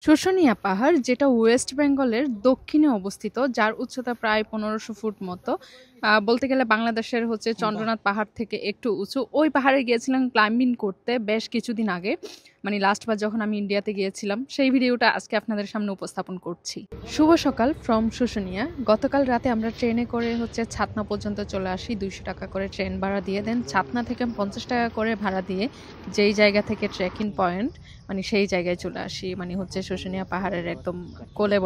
শুশুনিয়া পাহাড়, যেটা ওয়েস্ট বেঙ্গলের দক্ষিণে অবস্থিত, যার উচ্চতা প্রায় 1500 ফুট মতো। বলতে গেলে বাংলাদেশের হচ্ছে চন্দ্রনাথ পাহাড় থেকে একটু উঁচু। ওই পাহাড়ে গিয়েছিলাম ক্লাইম্বিং করতে বেশ কিছুদিন আগে, মানে লাস্টবার যখন আমি ইন্ডিয়াতে গিয়েছিলাম। সেই ভিডিওটা আজকে আপনাদের সামনে উপস্থাপন করছি। শুভ সকাল ফ্রম শুশুনিয়া। গতকাল রাতে আমরা ট্রেনে করে হচ্ছে ছাতনা পর্যন্ত চলে আসি। 200 টাকা করে ট্রেন ভাড়া দিয়ে দেন। ছাতনা থেকে 50 টাকা করে ভাড়া দিয়ে যেই জায়গা থেকে ট্রেকিং পয়েন্ট, মানে সেই জায়গায় চলে আসি। মানে হচ্ছে শুশুনিয়া পাহাড়ের একদম কোলে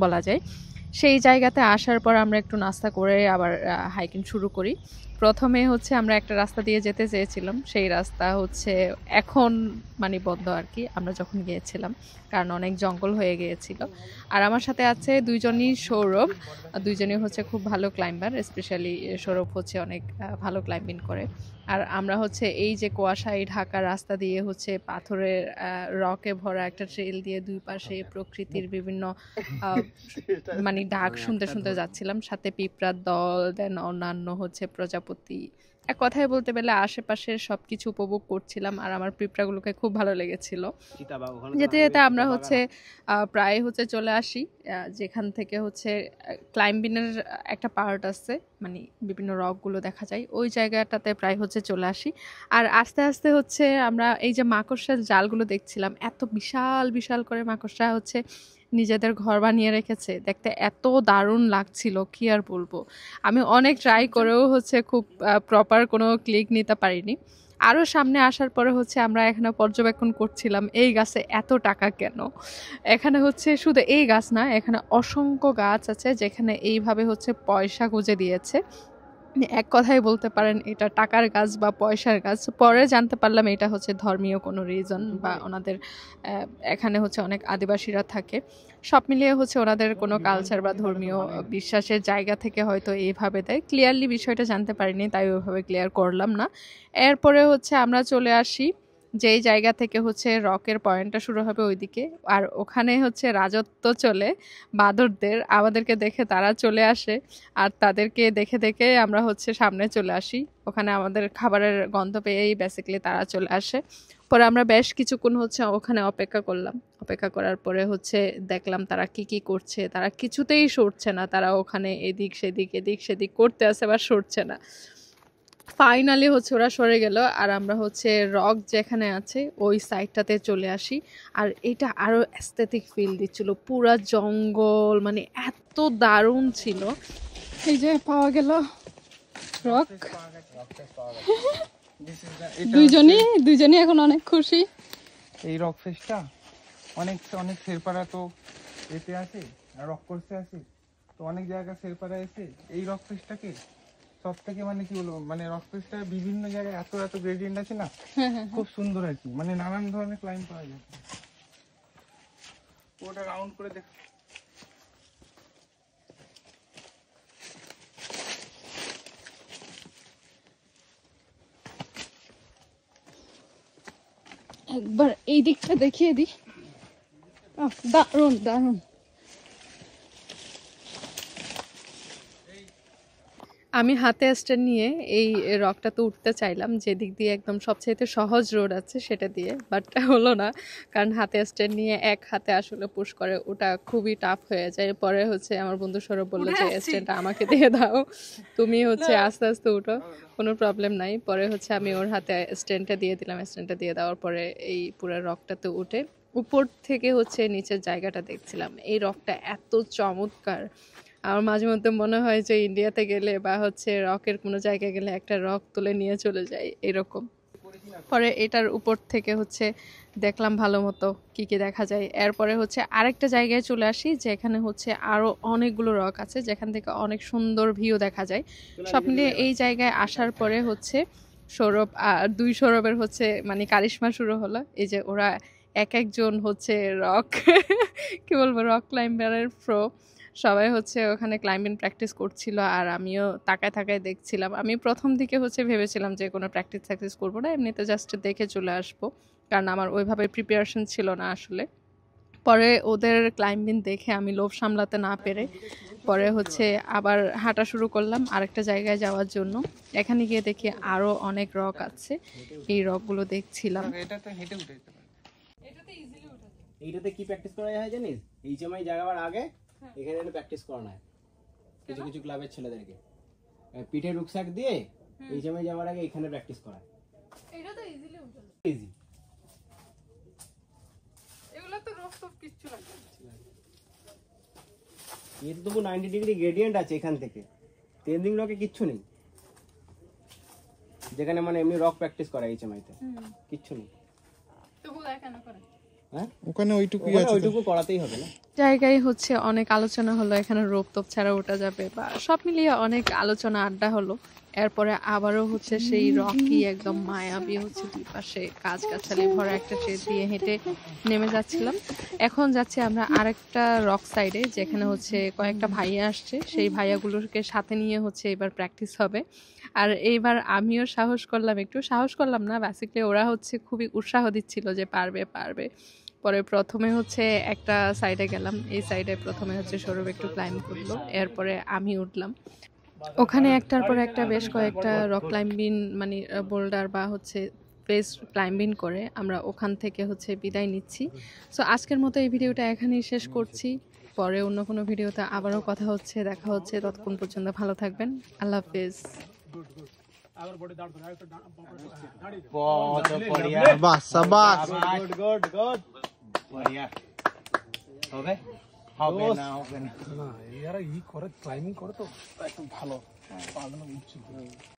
বলা যায়। সেই জায়গাতে আসার পর আমরা একটু নাস্তা করে আবার হাইকিং শুরু করি। প্রথমে হচ্ছে আমরা একটা রাস্তা দিয়ে যেতে চেয়েছিলাম, সেই রাস্তা হচ্ছে এখন মানে বন্ধ আর কি, আমরা যখন গিয়েছিলাম, কারণ অনেক জঙ্গল হয়ে গিয়েছিল। আর আমার সাথে আছে দুইজনই সৌরভ। দুইজনই হচ্ছে খুব ভালো ক্লাইম্বার, স্পেশালি সৌরভ হচ্ছে অনেক ভালো ক্লাইম্বিং করে। আর আমরা হচ্ছে এই যে কুয়াশায় ঢাকা রাস্তা দিয়ে হচ্ছে পাথরের রকে ভরা একটা ট্রেল দিয়ে দুই পাশে প্রকৃতির বিভিন্ন মানে ডাক শুনতে শুনতে যাচ্ছিলাম। সাথে পিঁপড়ার দল, দেন অন্যান্য হচ্ছে প্রজাপতি। এক কথায় বলতে গেলে আশেপাশের সবকিছু উপভোগ করছিলাম। আর আমার পিঁপড়াগুলোকে খুব ভালো লেগেছিল। যেতে যেতে আমরা হচ্ছে প্রায় হচ্ছে চলে আসি যেখান থেকে হচ্ছে ক্লাইম্বিংয়ের একটা পার্ট আছে, মানে বিভিন্ন রকগুলো দেখা যায়, ওই জায়গাটাতে প্রায় হচ্ছে চলে আসি। আর আস্তে আস্তে হচ্ছে আমরা এই যে মাকড়সার জালগুলো দেখছিলাম, এত বিশাল বিশাল করে মাকড়সা হচ্ছে নিজেদের ঘর বানিয়ে রেখেছে, দেখতে এত দারুণ লাগছিল, কি আর বলবো। আমি অনেক ট্রাই করেও হচ্ছে খুব প্রপার কোনো ক্লিক নিতে পারিনি। আরও সামনে আসার পরে হচ্ছে আমরা এখানে পর্যবেক্ষণ করছিলাম এই গাছে এত টাকা কেন। এখানে হচ্ছে শুধু এই গাছ না, এখানে অসংখ্য গাছ আছে যেখানে এইভাবে হচ্ছে পয়সা গুঁজে দিয়েছে। এক কথায় বলতে পারেন এটা টাকার গাছ বা পয়সার গাছ। পরে জানতে পারলাম এটা হচ্ছে ধর্মীয় কোনো রিজন, বা ওনাদের এখানে হচ্ছে অনেক আদিবাসীরা থাকে। সব মিলিয়ে হচ্ছে ওনাদের কোনো কালচার বা ধর্মীয় বিশ্বাসের জায়গা থেকে হয়তো এইভাবে দেয়। ক্লিয়ারলি বিষয়টা জানতে পারিনি, তাই ওইভাবে ক্লিয়ার করলাম না। এরপরে হচ্ছে আমরা চলে আসি যেই জায়গা থেকে হচ্ছে রকের পয়েন্টটা শুরু হবে ওইদিকে। আর ওখানে হচ্ছে রাজত্ব চলে বাঁদরদের। আমাদেরকে দেখে তারা চলে আসে, আর তাদেরকে দেখে দেখে আমরা হচ্ছে সামনে চলে আসি। ওখানে আমাদের খাবারের গন্ধ পেয়েই বেসিক্যালি তারা চলে আসে। পরে আমরা বেশ কিছুক্ষণ হচ্ছে ওখানে অপেক্ষা করলাম। অপেক্ষা করার পরে হচ্ছে দেখলাম তারা কি কি করছে। তারা কিছুতেই সরছে না, তারা ওখানে এদিক সেদিক করতে আছে, বা সরছে না। ফাইনালি হচ্ছে ওরা সরে গেল, আর আমরা হচ্ছে রক যেখানে আছে ওই সাইডটাতে চলে আসি। আর এটা আরো অ্যাস্থেটিক ফিল দিচ্ছিল, পুরা জঙ্গল, মানে এত দারুণ ছিল। এই যে পাওয়া গেল রক। দুইজনই এখন অনেক খুশি। এই রক ফেসটা অনেক অনেক শেরপারা তো এতে আছে, রক করতে আছে, তো অনেক জায়গা শেরপারা এসে এই রক ফেসটাকে সব থেকে মানে কি বলবো, মানে রক ফেসটা বিভিন্ন জায়গায় এত এত গ্রেডিয়েন্ট আছে না, খুব সুন্দর আর কি, মানে নানান ধরনের ক্লাইম্ব পাওয়া যায়। ওটা রাউন্ড করে দেখ। একবার এই দিকটা দেখিয়ে দিই। দারুণ দারুণ। আমি হাতে স্ট্যান্ড নিয়ে এই রকটাতে উঠতে চাইলাম, যেদিক দিয়ে একদম সবচেয়ে সহজ রোড আছে সেটা দিয়ে, বাট হলো না। কারণ হাতে স্ট্যান্ড নিয়ে এক হাতে আসলে পুশ করে ওটা খুবই টাফ হয়ে যায়। পরে হচ্ছে আমার বন্ধু সৌরভ বললো যে স্ট্যান্ডটা আমাকে দিয়ে দাও, তুমি হচ্ছে আস্তে আস্তে উঠো, কোনো প্রবলেম নাই। পরে হচ্ছে আমি ওর হাতে স্ট্যান্ডটা দিয়ে দিলাম। স্ট্যান্ডটা দিয়ে দেওয়ার পরে এই পুরো রকটাতে উঠে উপর থেকে হচ্ছে নিচের জায়গাটা দেখছিলাম। এই রকটা এত চমৎকার। আমার মাঝে মধ্যে মনে হয় যে ইন্ডিয়াতে গেলে বা হচ্ছে রকের কোনো জায়গায় গেলে একটা রক তুলে নিয়ে চলে যায় এরকম। পরে এটার উপর থেকে হচ্ছে দেখলাম ভালো মতো কি কি দেখা যায়। এরপরে হচ্ছে আরেকটা জায়গায় চলে আসি যেখানে হচ্ছে আরো অনেকগুলো রক আছে, যেখান থেকে অনেক সুন্দর ভিউ দেখা যায়। সব মিলিয়ে এই জায়গায় আসার পরে হচ্ছে সৌরভ দুই সৌরভের হচ্ছে মানে কারিশমা শুরু হলো। এই যে ওরা এক একজন হচ্ছে রক কি বলবো, রক ক্লাইম্বারের প্রো। সবাই হচ্ছে ওখানে ক্লাইম্বিং প্র্যাকটিস করছিল, আর আমিও তাকায় তাকায় দেখছিলাম। আমি প্রথম দিকে হচ্ছে ভেবেছিলাম যে কোনো প্র্যাকটিস করবো না, এমনিতে জাস্ট দেখে চলে আসবো, কারণ আমার ওইভাবে প্রিপারেশন ছিল না আসলে। পরে ওদের ক্লাইম্বিং দেখে আমি লোভ সামলাতে না পেরে পরে হচ্ছে আবার হাঁটা শুরু করলাম আরেকটা জায়গায় যাওয়ার জন্য। এখানে গিয়ে দেখি আরো অনেক রক আছে, এই রকগুলো দেখছিলাম। এইটাতে কি প্র্যাকটিস করা হয় জানিস? এইচএমআই যাওয়ার আগে এখানে প্র্যাকটিস করানো হয় কিছু কিছু ক্লাবের ছেলেদেরকে, পিঠে রুকসাক দিয়ে এইচএমআই যাওয়ার আগে এখানে প্র্যাকটিস করায়। এটা তো ইজিলি ইজি। এগুলো তো রোপ টপ কিচ্ছু লাগে না। এর তো 90 ডিগ্রি গ্রেডিয়েন্ট আছে এখান থেকে, টেন্ডিং রকে কিচ্ছু নেই, যেখানে মানে এমনি রক প্র্যাকটিস করা এইচএমআই তে কিচ্ছু নেই। তবু কেন করে? হ্যাঁ ওখানে ওইটুকুই ওখানে আছে তো। ওইটুকু করাতেই হবে না? জায়গায় হচ্ছে অনেক আলোচনা হলো, এখানে রোপ টপ ছাড়া ওঠা যাবে বা সব মিলিয়ে অনেক আলোচনা আড্ডা হলো। এরপরে আবারও হচ্ছে সেই রকি একদম মায়াবী হচ্ছে দুই পাশে গাছগাছালি ভরা একটা ট্রেন দিয়ে হেঁটে নেমে যাচ্ছিলাম। এখন যাচ্ছি আমরা আরেকটা রক সাইডে, যেখানে হচ্ছে কয়েকটা ভাইয়া আসছে, সেই ভাইয়াগুলোকে সাথে নিয়ে হচ্ছে এবার প্র্যাকটিস হবে। আর এইবার আমিও সাহস করলাম, একটু সাহস করলাম না, বেসিক্যালি ওরা হচ্ছে খুবই উৎসাহ দিচ্ছিল যে পারবে পারবে। পরে প্রথমে হচ্ছে একটা সাইডে গেলাম, এই সাইডে প্রথমে হচ্ছে সৌরভ একটু ক্লাইম্ব করলো, এরপরে আমি উঠলাম। ওখানে একটার পর একটা বেশ কয়েকটা রক ক্লাইম্বিং মানে বোল্ডার বা হচ্ছে ফেস ক্লাইম্বিং করে আমরা ওখান থেকে হচ্ছে বিদায় নিচ্ছি। সো আজকের মতো এই ভিডিওটা এখানেই শেষ করছি, পরে অন্য কোনো ভিডিওতে আবারও কথা হচ্ছে, দেখা হচ্ছে, ততক্ষণ পর্যন্ত ভালো থাকবেন, আল্লাহ হাফেজ। बहुत बढ़िया, বাস সাবাস। गुड गुड गुड बढ़िया। হবে হবে না হবে না না এরা ই করে ক্লাইম্বিং করে তো একটু ভালো পা যেন উঠছে।